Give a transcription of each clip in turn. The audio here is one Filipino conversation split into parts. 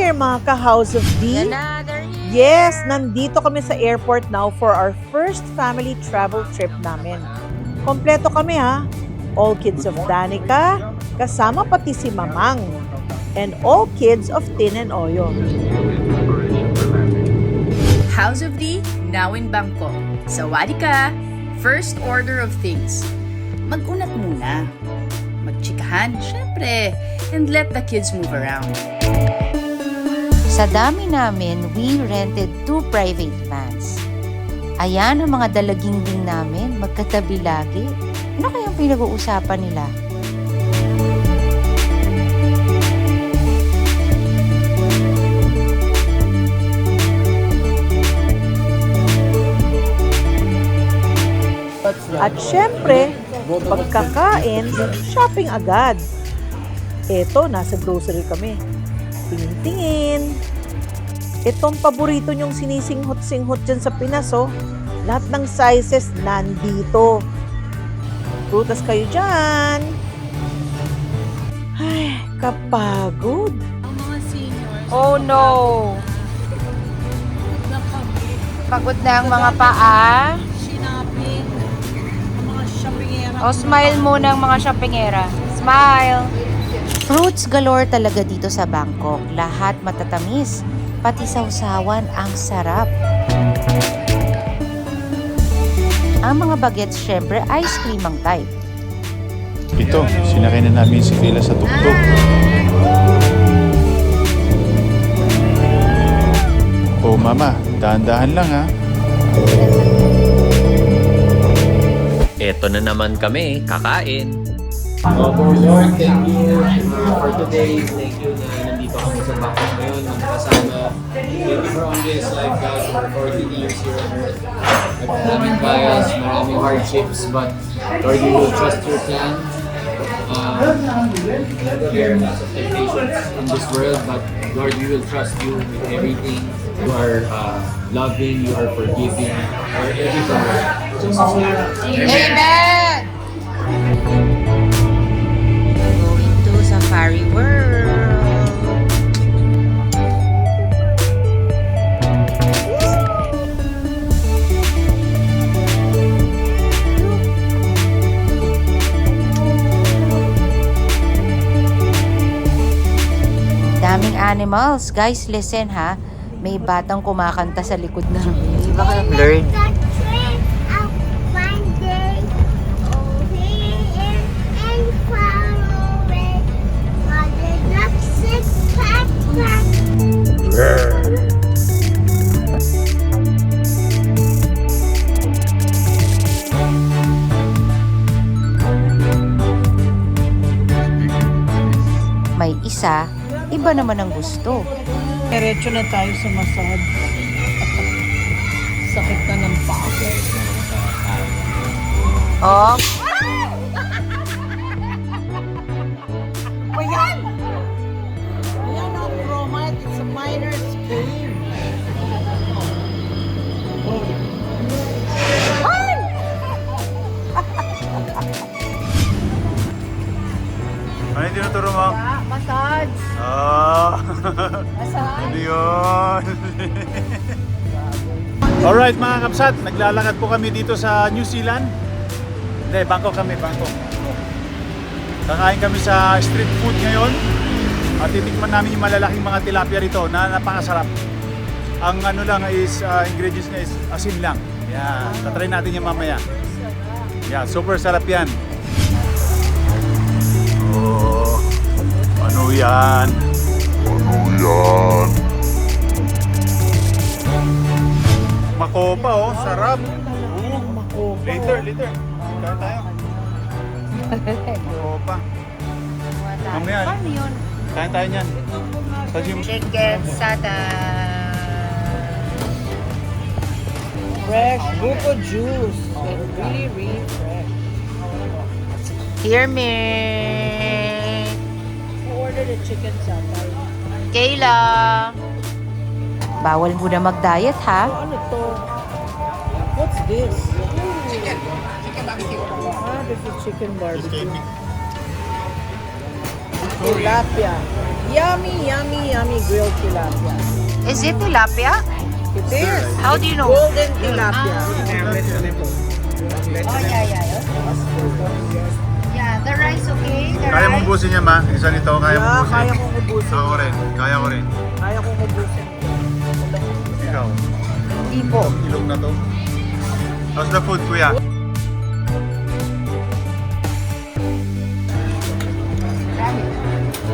here mga ka-House of D. Yes, nandito kami sa airport now for our first family travel trip namin. Kompleto kami ha. All kids of Danica, kasama pati si Mamang. And all kids of Tin and Oyo. House of D, now in Bangkok. Sawadi ka! First order of things. Mag-unat muna. Magchikahan, syempre. And let the kids move around. Sa dami namin, we rented 2 private vans. Ayan ang mga dalaginding namin, magkatabi lagi. Ano kayang pinag-uusapan nila? At syempre, pagkakain, shopping agad. Eto, nasa grocery kami. Tingin-tingin. Itong paborito nyong sinisinghot-singhot dyan sa Pinas, oh. Lahat ng sizes nandito. Prutas kayo dyan. Ay, kapagod. Oh no! Pagod na ang mga paa. O, smile muna ang mga shoppingera. Smile! Fruits galore talaga dito sa Bangkok. Lahat matatamis. Pati sausawan ang sarap. Ang mga bagets, syempre, ice cream ang type. Ito, sinakay na namin si Kayla sa tuktok. Oh mama, dahan-dahan lang ha. Eto na naman kami, kakain. Lord, thank you for today. Thank you na nandito kami sa Bangkok ngayon. Kasama. Thank you for on this lifeguard for 14 years here on earth. Maraming bias, maraming hardships, but Lord, we will trust your plan. There are lots of temptations in this world, but Lord, we will trust you with everything. You are loving, you are forgiving, you are everything. Amen! Going to Safari World. Daming animals. Guys, listen ha. May batang kumakanta sa likod namin. Baka blurred. May isa, iba naman ang gusto. Diretso na tayo sa massage. Sakit na ng paa. Oh, Ayan! Ayan ang bromide. It's a miner's cave. Ano yung tinuturo mo? Massage. Massage? Ano yun? Alright mga kapsat, naglalakad po kami dito sa New Zealand. Hindi, Bangkok kami, Bangkok. Kakain kami sa street food ngayon. At titikman namin yung malalaking mga tilapia rito na napakasarap. Ang ano lang is, ingredients na is asin lang. Yan, tatry natin yung mamaya. Yeah, super sarap yan. Oh, ano yan? Ano yan? Makopa oh, sarap. Later. Kain tayo. Makopa. Mamaya. Paano yun? Kain tayo niyan. Chicken sada. Fresh buko juice. Really, really fresh. Hear me. Order the chicken satay. Kayla. Bawal muna mag-diet ha. Ano to? What's this? Chicken barbecue. Ah, this is chicken barbecue. Tilapia. Yummy, yummy, yummy grilled tilapia. Is it tilapia? It is. How do you know? Golden tilapia. Oh, yeah. Yeah, the rice, okay? The Kaya mong busin niya, ma? Isa nito, kaya mong Yeah, busin. kaya kong ubusin. Ako rin, kaya ko rin. Kaya kong ubusin. Ikaw, Hindi po. ilong na to. How's the food, kuya?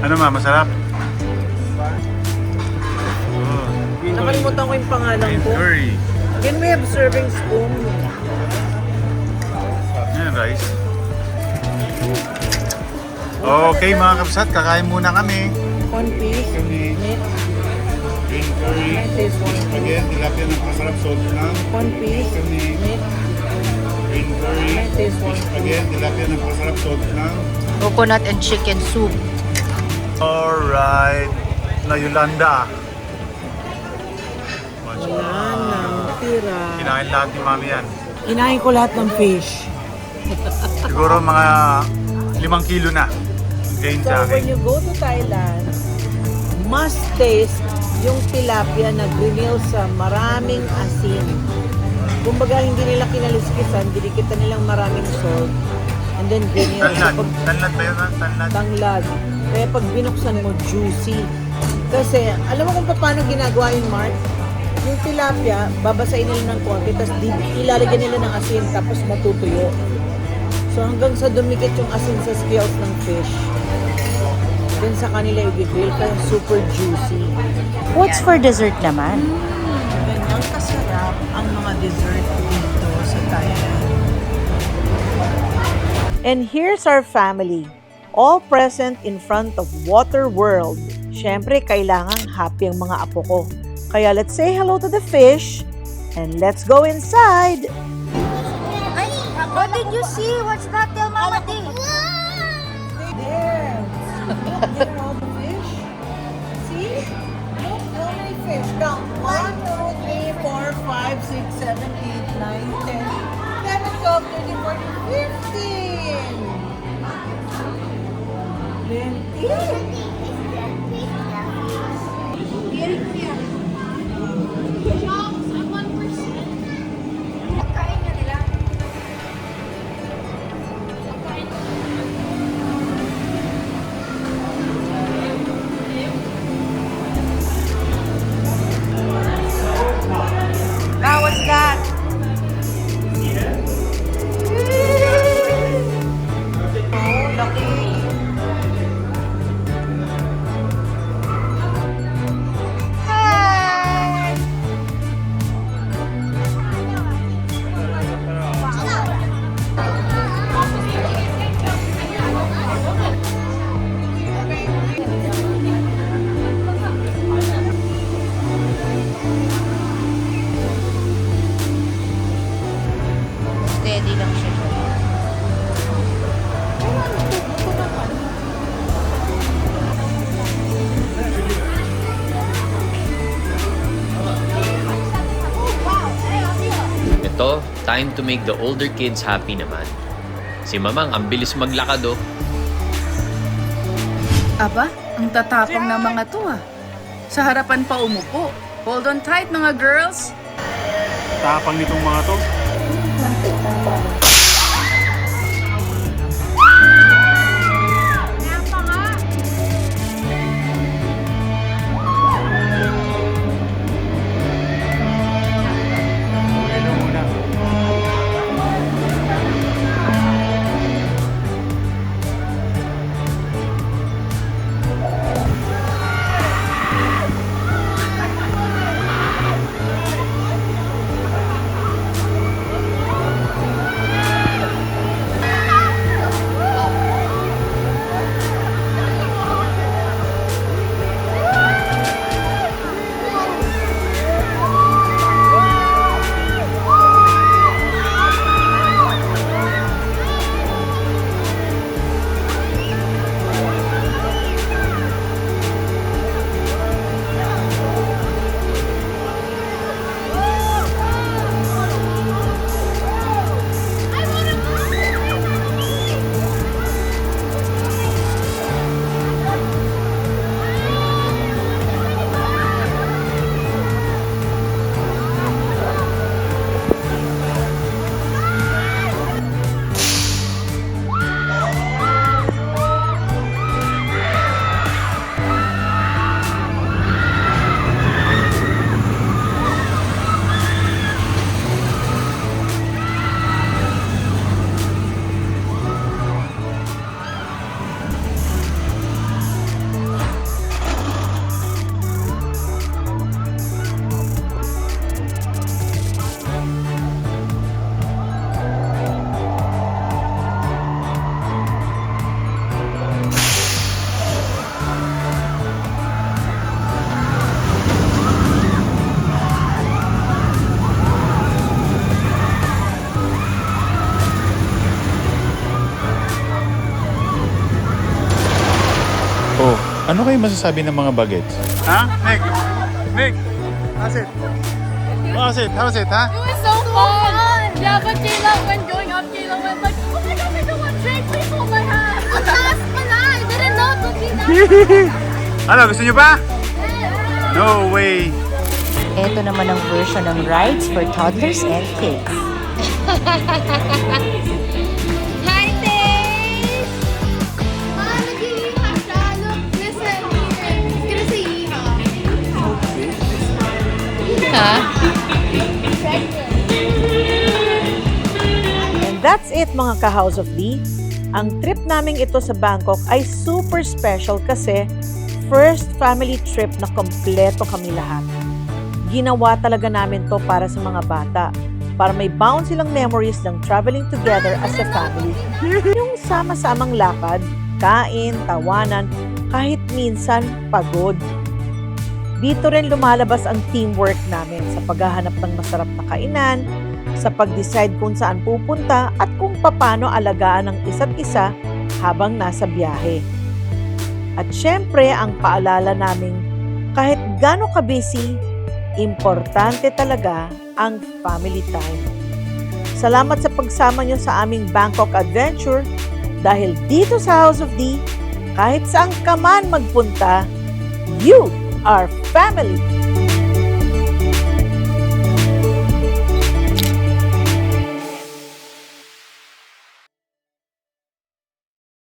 Ano ma, masarap? Oh, Nakalimutan ko yung pangalan green ko. curry. Can we have serving spoon? Yan, rice. Okay mga kapsat, kakain muna kami. One piece. Kami, Meat. green curry. This one. Again, tilapia ng masarap, salt lang. One piece. Kami, Meat. green curry. This one. Again, tilapia ng masarap, salt lang. Coconut and chicken soup. Alright, na Yolanda. Wala nang tira. Kinain lahat ni mami yan. Kinain ko lahat ng fish. Siguro mga 5 kilo na. Gain So sa when akin. you go to Thailand, must taste yung tilapia na grill sa maraming asin. Kumbaga hindi nila kinaliskisan, dinikitan nilang maraming salt. And then grill. Tanlad. Tanlad ba yun? Tanlad. Tanglad. Kaya pag binuksan mo, juicy. Kasi, alam mo kung paano ginagawa yung Mark? Yung tilapia, babasain nila ng konti, tapos ilalagyan nila ng asin, tapos matutuyo. So hanggang sa dumikit yung asin sa scales ng fish. Then sa kanila i-grill, kaya super juicy. What's for dessert naman? Ganyang kasarap ang mga dessert dito sa Thailand. And here's our family, all present in front of Water World. Siyempre, kailangan happy ang mga apo ko. Kaya let's say hello to the fish and let's go inside. Ay, what did you see? What's that? Tell Mama D. There. Look, there are all the fish. See? Look, how many fish? Count. 1, 2, 3, 4, 5, 6, 7, 8, 9, 10, 11, 12, 13, 14, 15. 20. Now, what's that? Oh, lucky. Hi! Steady lang siya. Ito, time to make the older kids happy naman. Si Mamang, ang bilis maglakad oh. Aba, ang tatapang ng mga to ah. Sa harapan pa umupo. Hold on tight mga girls. Tapang nitong mga to. Hello muna. Ano kayo masasabi ng mga bagets? Ha? Nick, how's it? How's it, ha? It was so fun! Yeah, but Kayla, when going up, Kayla went like, oh my god, I don't want to drink, please hold my hand! Ang taas pa na! I didn't know it would be that! Ano, gusto nyo ba? No way! Ito naman ang version ng rides for toddlers and kids. Hi, Taze! Nag-iiha siya. Look, listen here. He's gonna say iha. And that's it mga ka-House of D. Ang trip naming ito sa Bangkok ay super special kasi first family trip na kompleto kami lahat. Ginawa talaga namin to para sa mga bata, para may bound silang memories ng traveling together as a family. Yung sama-samang lakad, kain, tawanan, kahit minsan pagod. Dito rin lumalabas ang teamwork namin sa paghahanap ng masarap na kainan, sa pag-decide kung saan pupunta at kung paano alagaan ang isa't isa habang nasa biyahe. At syempre, ang paalala naming kahit gaano ka-busy, importante talaga ang family time. Salamat sa pagsama nyo sa aming Bangkok adventure dahil dito sa House of D, kahit saan ka man magpunta, you are family!